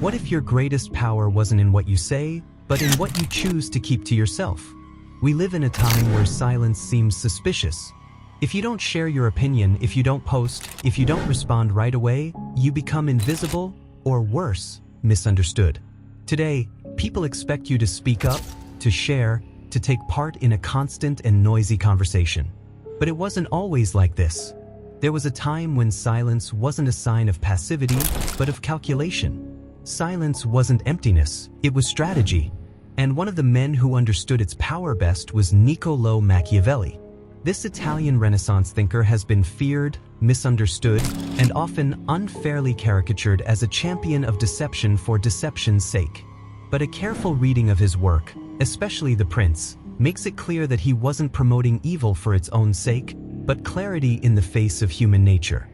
What if your greatest power wasn't in what you say, but in what you choose to keep to yourself? We live in a time where silence seems suspicious. If you don't share your opinion, if you don't post, if you don't respond right away, you become invisible, or worse, misunderstood. Today, people expect you to speak up, to share, to take part in a constant and noisy conversation. But it wasn't always like this. There was a time when silence wasn't a sign of passivity, but of calculation. Silence wasn't emptiness, it was strategy. And one of the men who understood its power best was Niccolò Machiavelli. This Italian Renaissance thinker has been feared, misunderstood, and often unfairly caricatured as a champion of deception for deception's sake. But a careful reading of his work, especially The Prince, makes it clear that he wasn't promoting evil for its own sake, but clarity in the face of human nature.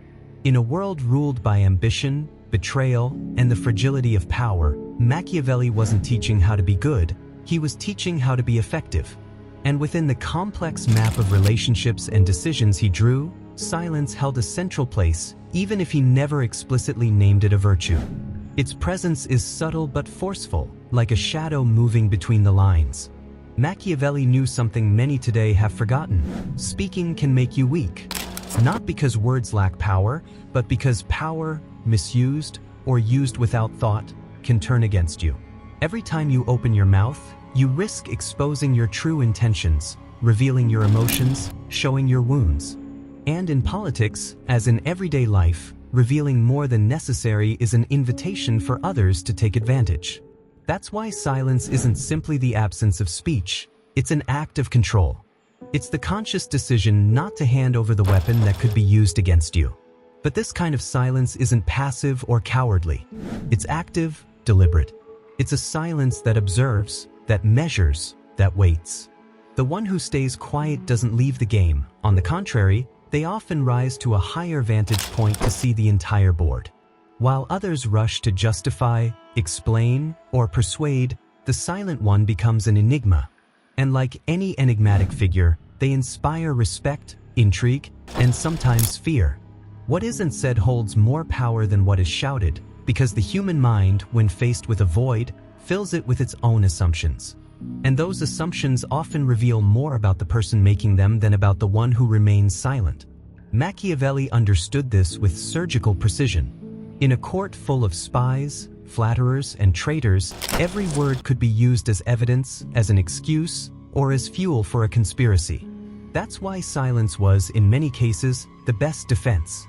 In a world ruled by ambition, betrayal, and the fragility of power, Machiavelli wasn't teaching how to be good, he was teaching how to be effective. And within the complex map of relationships and decisions he drew, silence held a central place, even if he never explicitly named it a virtue. Its presence is subtle but forceful, like a shadow moving between the lines. Machiavelli knew something many today have forgotten. Speaking can make you weak. Not because words lack power, but because power, misused, or used without thought, can turn against you. Every time you open your mouth, you risk exposing your true intentions, revealing your emotions, showing your wounds. And in politics, as in everyday life, revealing more than necessary is an invitation for others to take advantage. That's why silence isn't simply the absence of speech, it's an act of control. It's the conscious decision not to hand over the weapon that could be used against you. But this kind of silence isn't passive or cowardly. It's active, deliberate. It's a silence that observes, that measures, that waits. The one who stays quiet doesn't leave the game. On the contrary, they often rise to a higher vantage point to see the entire board. While others rush to justify, explain, or persuade, the silent one becomes an enigma. And like any enigmatic figure, they inspire respect, intrigue, and sometimes fear. What isn't said holds more power than what is shouted, because the human mind, when faced with a void, fills it with its own assumptions. And those assumptions often reveal more about the person making them than about the one who remains silent. Machiavelli understood this with surgical precision. In a court full of spies, flatterers, and traitors, every word could be used as evidence, as an excuse, or as fuel for a conspiracy. That's why silence was, in many cases, the best defense.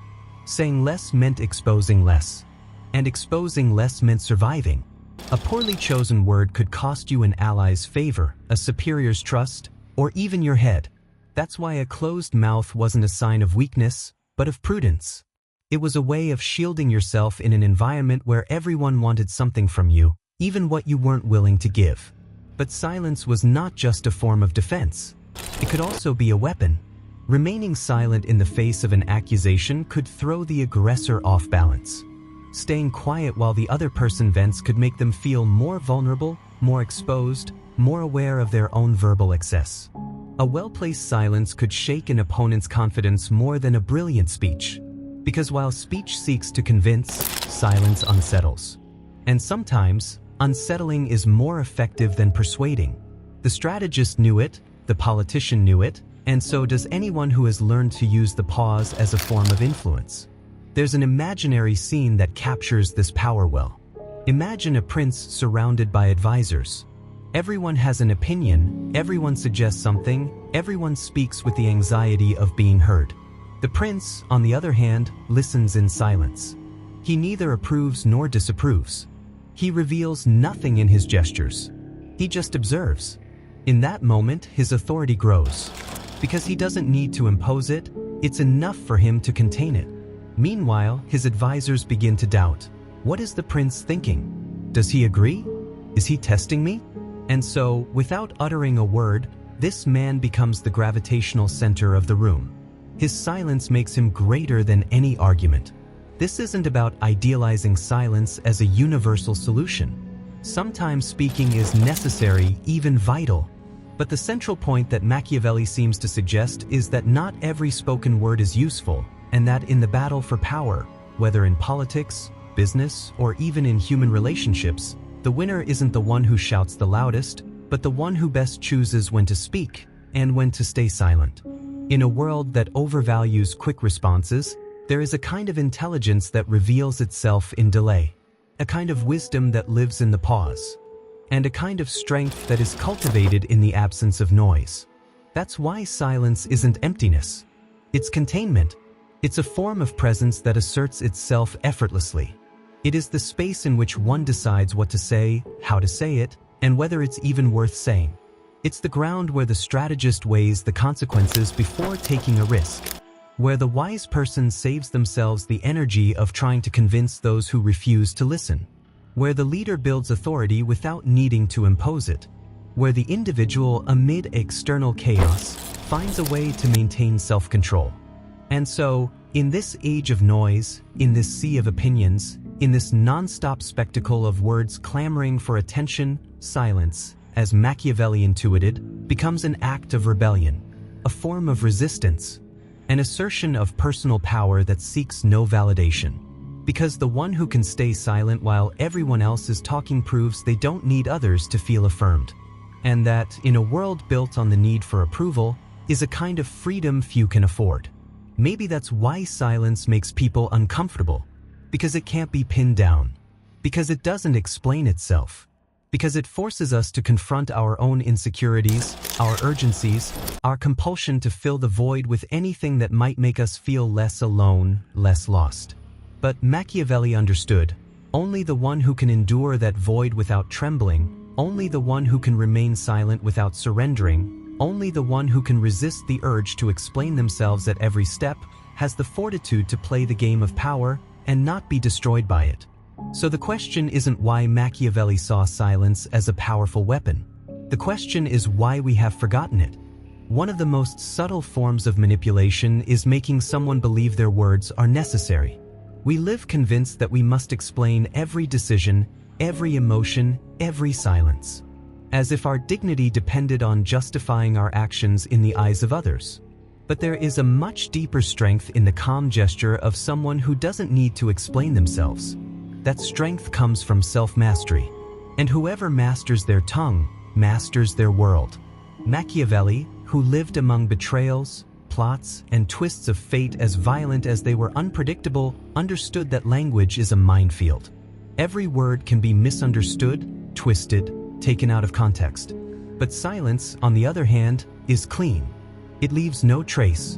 Saying less meant exposing less. And exposing less meant surviving. A poorly chosen word could cost you an ally's favor, a superior's trust, or even your head. That's why a closed mouth wasn't a sign of weakness, but of prudence. It was a way of shielding yourself in an environment where everyone wanted something from you, even what you weren't willing to give. But silence was not just a form of defense. It could also be a weapon. Remaining silent in the face of an accusation could throw the aggressor off balance. Staying quiet while the other person vents could make them feel more vulnerable, more exposed, more aware of their own verbal excess. A well-placed silence could shake an opponent's confidence more than a brilliant speech. Because while speech seeks to convince, silence unsettles. And sometimes, unsettling is more effective than persuading. The strategist knew it, the politician knew it, and so does anyone who has learned to use the pause as a form of influence. There's an imaginary scene that captures this power well. Imagine a prince surrounded by advisors. Everyone has an opinion, everyone suggests something, everyone speaks with the anxiety of being heard. The prince, on the other hand, listens in silence. He neither approves nor disapproves. He reveals nothing in his gestures. He just observes. In that moment, his authority grows. Because he doesn't need to impose it, it's enough for him to contain it. Meanwhile, his advisors begin to doubt. What is the prince thinking? Does he agree? Is he testing me? And so, without uttering a word, this man becomes the gravitational center of the room. His silence makes him greater than any argument. This isn't about idealizing silence as a universal solution. Sometimes speaking is necessary, even vital. But the central point that Machiavelli seems to suggest is that not every spoken word is useful, and that in the battle for power, whether in politics, business, or even in human relationships, the winner isn't the one who shouts the loudest, but the one who best chooses when to speak and when to stay silent. In a world that overvalues quick responses, there is a kind of intelligence that reveals itself in delay, a kind of wisdom that lives in the pause, and a kind of strength that is cultivated in the absence of noise. That's why silence isn't emptiness. It's containment. It's a form of presence that asserts itself effortlessly. It is the space in which one decides what to say, how to say it, and whether it's even worth saying. It's the ground where the strategist weighs the consequences before taking a risk, where the wise person saves themselves the energy of trying to convince those who refuse to listen, where the leader builds authority without needing to impose it, where the individual, amid external chaos, finds a way to maintain self-control. And so, in this age of noise, in this sea of opinions, in this non-stop spectacle of words clamoring for attention, silence, as Machiavelli intuited, becomes an act of rebellion, a form of resistance, an assertion of personal power that seeks no validation. Because the one who can stay silent while everyone else is talking proves they don't need others to feel affirmed. And that, in a world built on the need for approval, is a kind of freedom few can afford. Maybe that's why silence makes people uncomfortable, because it can't be pinned down, because it doesn't explain itself, because it forces us to confront our own insecurities, our urgencies, our compulsion to fill the void with anything that might make us feel less alone, less lost. But Machiavelli understood, only the one who can endure that void without trembling, only the one who can remain silent without surrendering, only the one who can resist the urge to explain themselves at every step, has the fortitude to play the game of power and not be destroyed by it. So the question isn't why Machiavelli saw silence as a powerful weapon. The question is why we have forgotten it. One of the most subtle forms of manipulation is making someone believe their words are necessary. We live convinced that we must explain every decision, every emotion, every silence, as if our dignity depended on justifying our actions in the eyes of others. But there is a much deeper strength in the calm gesture of someone who doesn't need to explain themselves. That strength comes from self-mastery. And whoever masters their tongue, masters their world. Machiavelli, who lived among betrayals, plots, and twists of fate as violent as they were unpredictable, understood that language is a minefield. Every word can be misunderstood, twisted, taken out of context. But silence, on the other hand, is clean. It leaves no trace.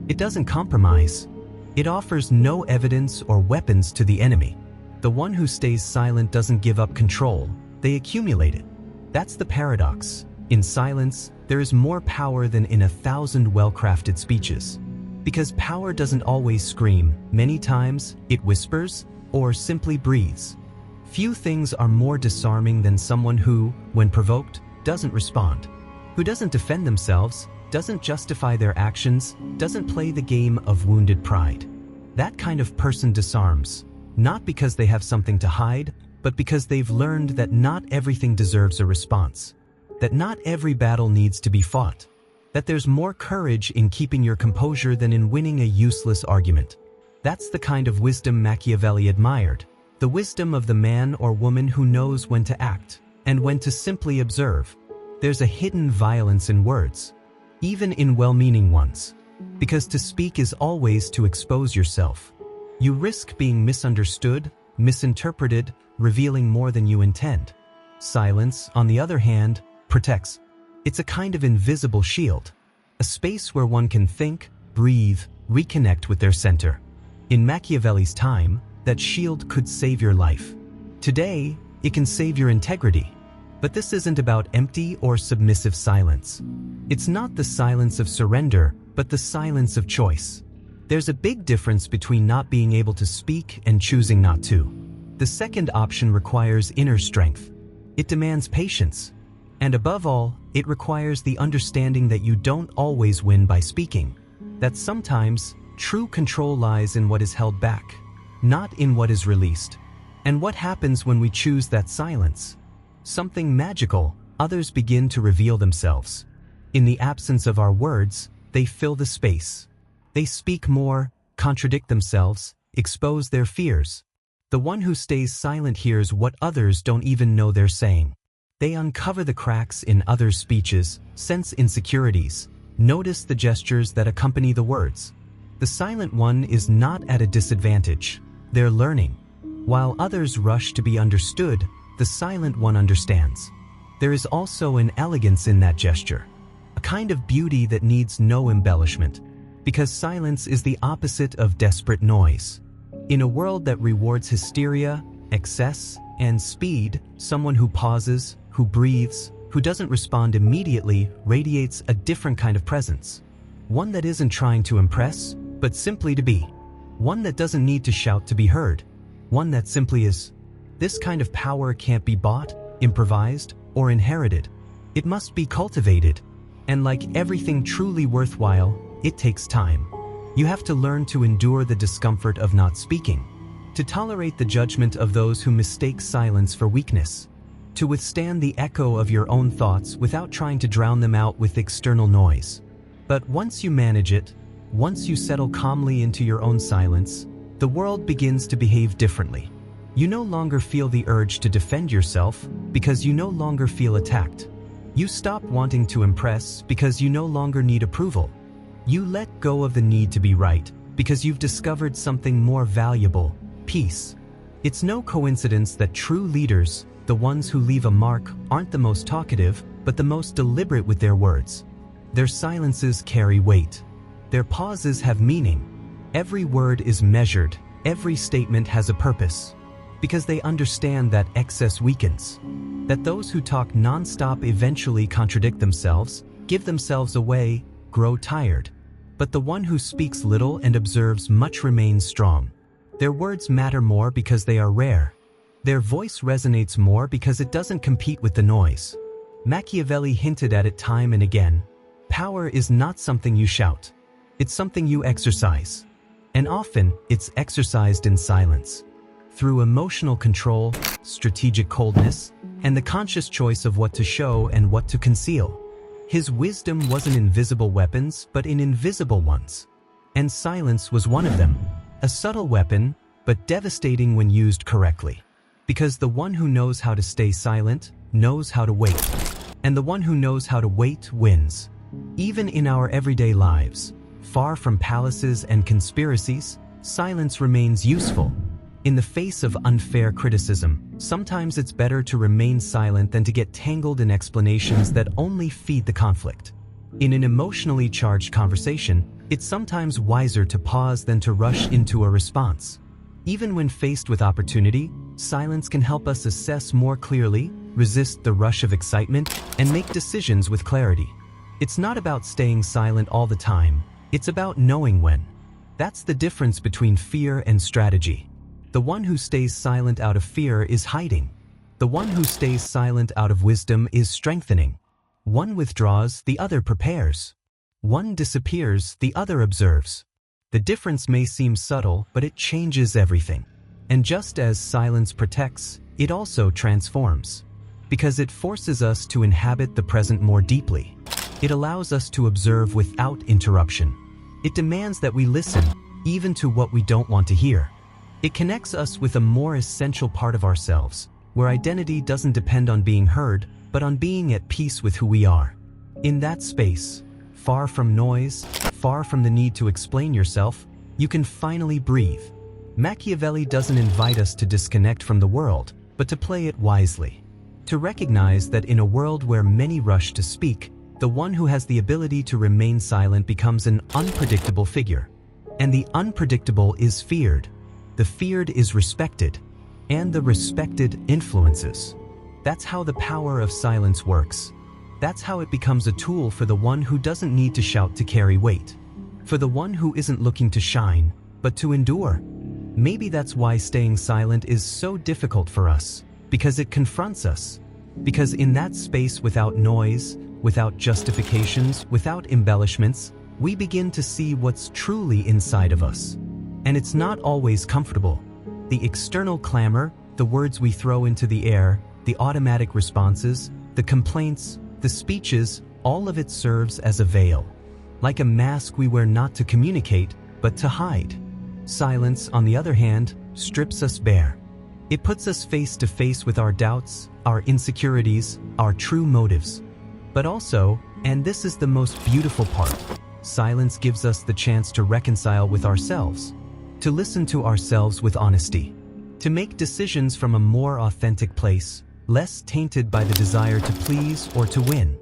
It doesn't compromise. It offers no evidence or weapons to the enemy. The one who stays silent doesn't give up control, they accumulate it. That's the paradox. In silence, there is more power than in 1,000 well-crafted speeches. Because power doesn't always scream, many times it whispers or simply breathes. Few things are more disarming than someone who, when provoked, doesn't respond, who doesn't defend themselves, doesn't justify their actions, doesn't play the game of wounded pride. That kind of person disarms, not because they have something to hide, but because they've learned that not everything deserves a response, that not every battle needs to be fought, that there's more courage in keeping your composure than in winning a useless argument. That's the kind of wisdom Machiavelli admired, the wisdom of the man or woman who knows when to act and when to simply observe. There's a hidden violence in words, even in well-meaning ones, because to speak is always to expose yourself. You risk being misunderstood, misinterpreted, revealing more than you intend. Silence, on the other hand, protects. It's a kind of invisible shield, a space where one can think, breathe, reconnect with their center. In Machiavelli's time, that shield could save your life. Today, it can save your integrity. But this isn't about empty or submissive silence. It's not the silence of surrender, but the silence of choice. There's a big difference between not being able to speak and choosing not to. The second option requires inner strength. It demands patience. And above all, it requires the understanding that you don't always win by speaking. That sometimes, true control lies in what is held back, not in what is released. And what happens when we choose that silence? Something magical. Others begin to reveal themselves. In the absence of our words, they fill the space. They speak more, contradict themselves, expose their fears. The one who stays silent hears what others don't even know they're saying. They uncover the cracks in others' speeches, sense insecurities, notice the gestures that accompany the words. The silent one is not at a disadvantage. They're learning. While others rush to be understood, the silent one understands. There is also an elegance in that gesture, a kind of beauty that needs no embellishment, because silence is the opposite of desperate noise. In a world that rewards hysteria, excess, and speed, someone who pauses, who breathes, who doesn't respond immediately radiates a different kind of presence. One that isn't trying to impress, but simply to be. One that doesn't need to shout to be heard. One that simply is. This kind of power can't be bought, improvised, or inherited. It must be cultivated. And like everything truly worthwhile, it takes time. You have to learn to endure the discomfort of not speaking, to tolerate the judgment of those who mistake silence for weakness, to withstand the echo of your own thoughts without trying to drown them out with external noise. But once you manage it, once you settle calmly into your own silence, the world begins to behave differently. You no longer feel the urge to defend yourself because you no longer feel attacked. You stop wanting to impress because you no longer need approval. You let go of the need to be right because you've discovered something more valuable: peace. It's no coincidence that true leaders, the ones who leave a mark, aren't the most talkative, but the most deliberate with their words. Their silences carry weight. Their pauses have meaning. Every word is measured. Every statement has a purpose. Because they understand that excess weakens. That those who talk non-stop eventually contradict themselves, give themselves away, grow tired. But the one who speaks little and observes much remains strong. Their words matter more because they are rare. Their voice resonates more because it doesn't compete with the noise. Machiavelli hinted at it time and again. Power is not something you shout. It's something you exercise. And often, it's exercised in silence. Through emotional control, strategic coldness, and the conscious choice of what to show and what to conceal. His wisdom wasn't in visible weapons, but in invisible ones. And silence was one of them. A subtle weapon, but devastating when used correctly. Because the one who knows how to stay silent, knows how to wait. And the one who knows how to wait wins. Even in our everyday lives, far from palaces and conspiracies, silence remains useful. In the face of unfair criticism, sometimes it's better to remain silent than to get tangled in explanations that only feed the conflict. In an emotionally charged conversation, it's sometimes wiser to pause than to rush into a response. Even when faced with opportunity, silence can help us assess more clearly, resist the rush of excitement, and make decisions with clarity. It's not about staying silent all the time, it's about knowing when. That's the difference between fear and strategy. The one who stays silent out of fear is hiding. The one who stays silent out of wisdom is strengthening. One withdraws, the other prepares. One disappears, the other observes. The difference may seem subtle, but it changes everything. And just as silence protects, it also transforms. Because it forces us to inhabit the present more deeply. It allows us to observe without interruption. It demands that we listen, even to what we don't want to hear. It connects us with a more essential part of ourselves, where identity doesn't depend on being heard, but on being at peace with who we are. In that space, far from noise, far from the need to explain yourself, you can finally breathe. Machiavelli doesn't invite us to disconnect from the world, but to play it wisely. To recognize that in a world where many rush to speak, the one who has the ability to remain silent becomes an unpredictable figure. And the unpredictable is feared. The feared is respected, and the respected influences. That's how the power of silence works. That's how it becomes a tool for the one who doesn't need to shout to carry weight. For the one who isn't looking to shine, but to endure. Maybe that's why staying silent is so difficult for us, because it confronts us. Because in that space without noise, without justifications, without embellishments, we begin to see what's truly inside of us. And it's not always comfortable. The external clamor, the words we throw into the air, the automatic responses, the complaints, the speeches, all of it serves as a veil. Like a mask we wear not to communicate, but to hide. Silence, on the other hand, strips us bare. It puts us face to face with our doubts, our insecurities, our true motives. But also, and this is the most beautiful part, silence gives us the chance to reconcile with ourselves, to listen to ourselves with honesty, to make decisions from a more authentic place, less tainted by the desire to please or to win.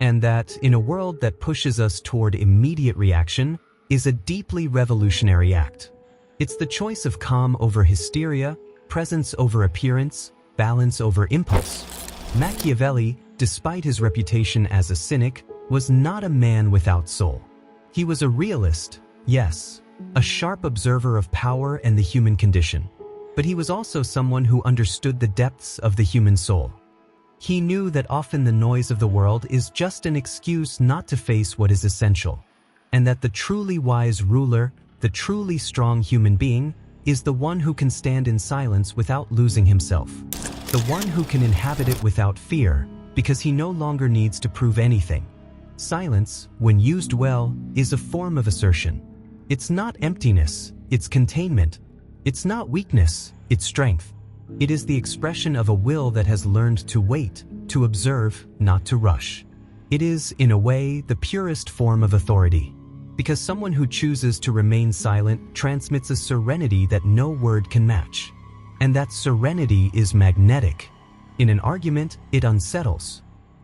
And that, in a world that pushes us toward immediate reaction, is a deeply revolutionary act. It's the choice of calm over hysteria, presence over appearance, balance over impulse. Machiavelli, despite his reputation as a cynic, was not a man without soul. He was a realist, yes, a sharp observer of power and the human condition. But he was also someone who understood the depths of the human soul. He knew that often the noise of the world is just an excuse not to face what is essential, and that the truly wise ruler, the truly strong human being, is the one who can stand in silence without losing himself, the one who can inhabit it without fear, because he no longer needs to prove anything. Silence, when used well, is a form of assertion. It's not emptiness, it's containment. It's not weakness, it's strength. It is the expression of a will that has learned to wait, to observe, not to rush. It is, in a way, the purest form of authority, because someone who chooses to remain silent transmits a serenity that no word can match. And that serenity is magnetic. In an argument, it unsettles.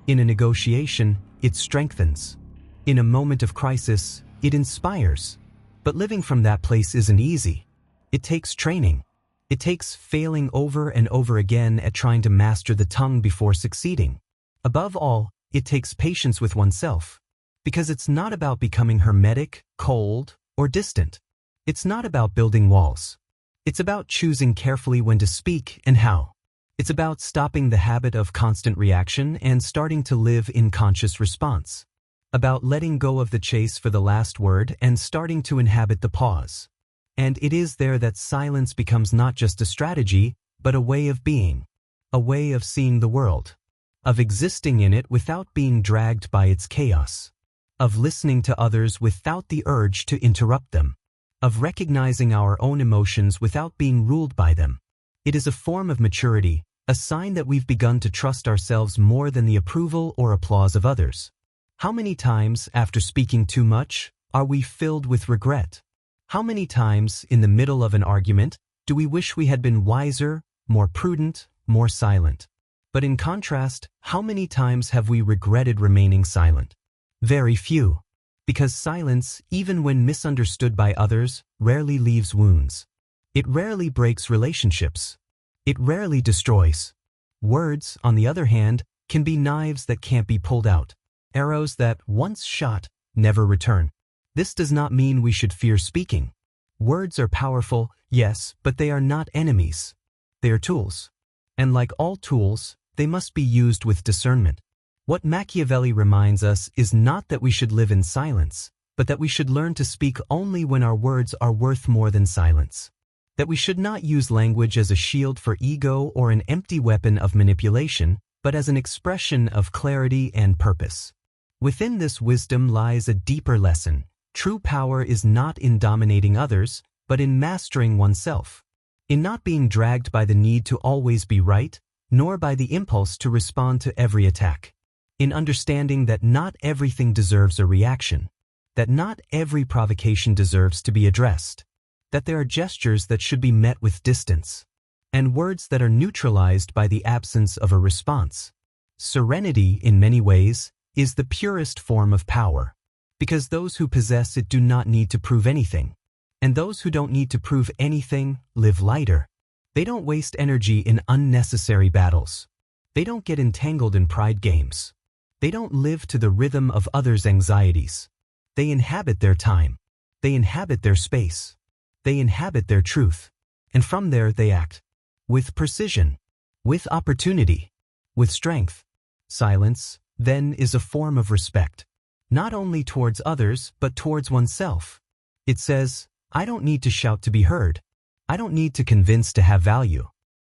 In a negotiation, it strengthens. In a moment of crisis, it inspires. But living from that place isn't easy. It takes training. It takes failing over and over again at trying to master the tongue before succeeding. Above all, it takes patience with oneself. Because it's not about becoming hermetic, cold, or distant. It's not about building walls. It's about choosing carefully when to speak and how. It's about stopping the habit of constant reaction and starting to live in conscious response. About letting go of the chase for the last word and starting to inhabit the pause. And it is there that silence becomes not just a strategy, but a way of being. A way of seeing the world. Of existing in it without being dragged by its chaos. Of listening to others without the urge to interrupt them. Of recognizing our own emotions without being ruled by them. It is a form of maturity, a sign that we've begun to trust ourselves more than the approval or applause of others. How many times, after speaking too much, are we filled with regret? How many times, in the middle of an argument, do we wish we had been wiser, more prudent, more silent? But in contrast, how many times have we regretted remaining silent? Very few. Because silence, even when misunderstood by others, rarely leaves wounds. It rarely breaks relationships. It rarely destroys. Words, on the other hand, can be knives that can't be pulled out. Arrows that, once shot, never return. This does not mean we should fear speaking. Words are powerful, yes, but they are not enemies. They are tools. And like all tools, they must be used with discernment. What Machiavelli reminds us is not that we should live in silence, but that we should learn to speak only when our words are worth more than silence. That we should not use language as a shield for ego or an empty weapon of manipulation, but as an expression of clarity and purpose. Within this wisdom lies a deeper lesson. True power is not in dominating others, but in mastering oneself. In not being dragged by the need to always be right, nor by the impulse to respond to every attack. In understanding that not everything deserves a reaction. That not every provocation deserves to be addressed. That there are gestures that should be met with distance. And words that are neutralized by the absence of a response. Serenity, in many ways, is the purest form of power. Because those who possess it do not need to prove anything. And those who don't need to prove anything live lighter. They don't waste energy in unnecessary battles. They don't get entangled in pride games. They don't live to the rhythm of others' anxieties. They inhabit their time. They inhabit their space. They inhabit their truth. And from there they act. With precision. With opportunity. With strength. Silence, then, is a form of respect. Not only towards others, but towards oneself. It says, I don't need to shout to be heard. I don't need to convince to have value.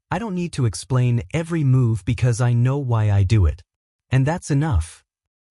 I don't need to explain every move because I know why I do it. And that's enough.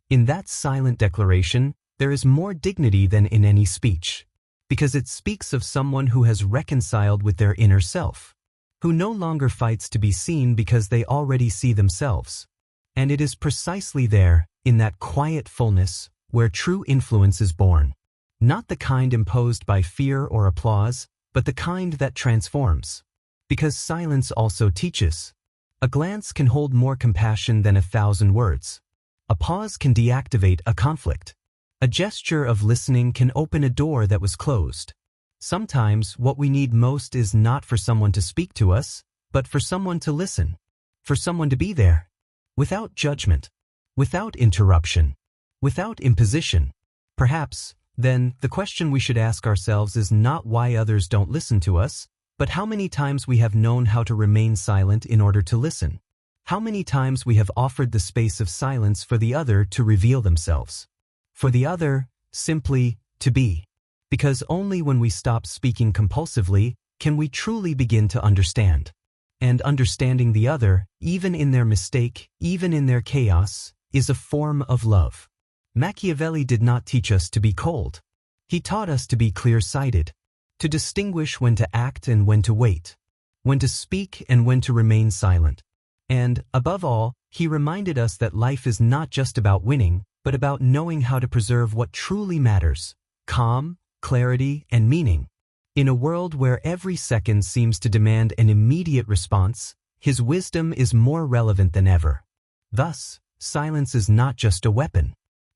In that silent declaration, there is more dignity than in any speech. because it speaks of someone who has reconciled with their inner self, who no longer fights to be seen because they already see themselves. And it is precisely there, in that quiet fullness, where true influence is born. Not the kind imposed by fear or applause, but the kind that transforms. Because silence also teaches. A glance can hold more compassion than 1,000 words. A pause can deactivate a conflict. A gesture of listening can open a door that was closed. Sometimes what we need most is not for someone to speak to us, but for someone to listen. For someone to be there. Without judgment. Without interruption. Without imposition. Perhaps, then, the question we should ask ourselves is not why others don't listen to us, but how many times we have known how to remain silent in order to listen. How many times we have offered the space of silence for the other to reveal themselves. For the other, simply, to be. Because only when we stop speaking compulsively can we truly begin to understand. And understanding the other, even in their mistake, even in their chaos, is a form of love. Machiavelli did not teach us to be cold. He taught us to be clear-sighted, to distinguish when to act and when to wait, when to speak and when to remain silent. And, above all, he reminded us that life is not just about winning, but about knowing how to preserve what truly matters: calm, clarity, and meaning. In a world where every second seems to demand an immediate response, his wisdom is more relevant than ever. Thus, silence is not just a weapon.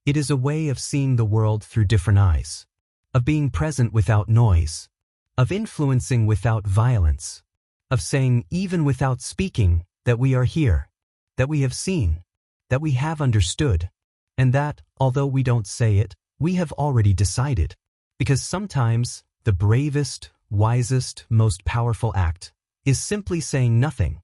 It is a way of seeing the world through different eyes, of being present without noise, of influencing without violence, of saying, even without speaking, that we are here, that we have seen, that we have understood, and that, although we don't say it, we have already decided. Because sometimes, the bravest, wisest, most powerful act is simply saying nothing,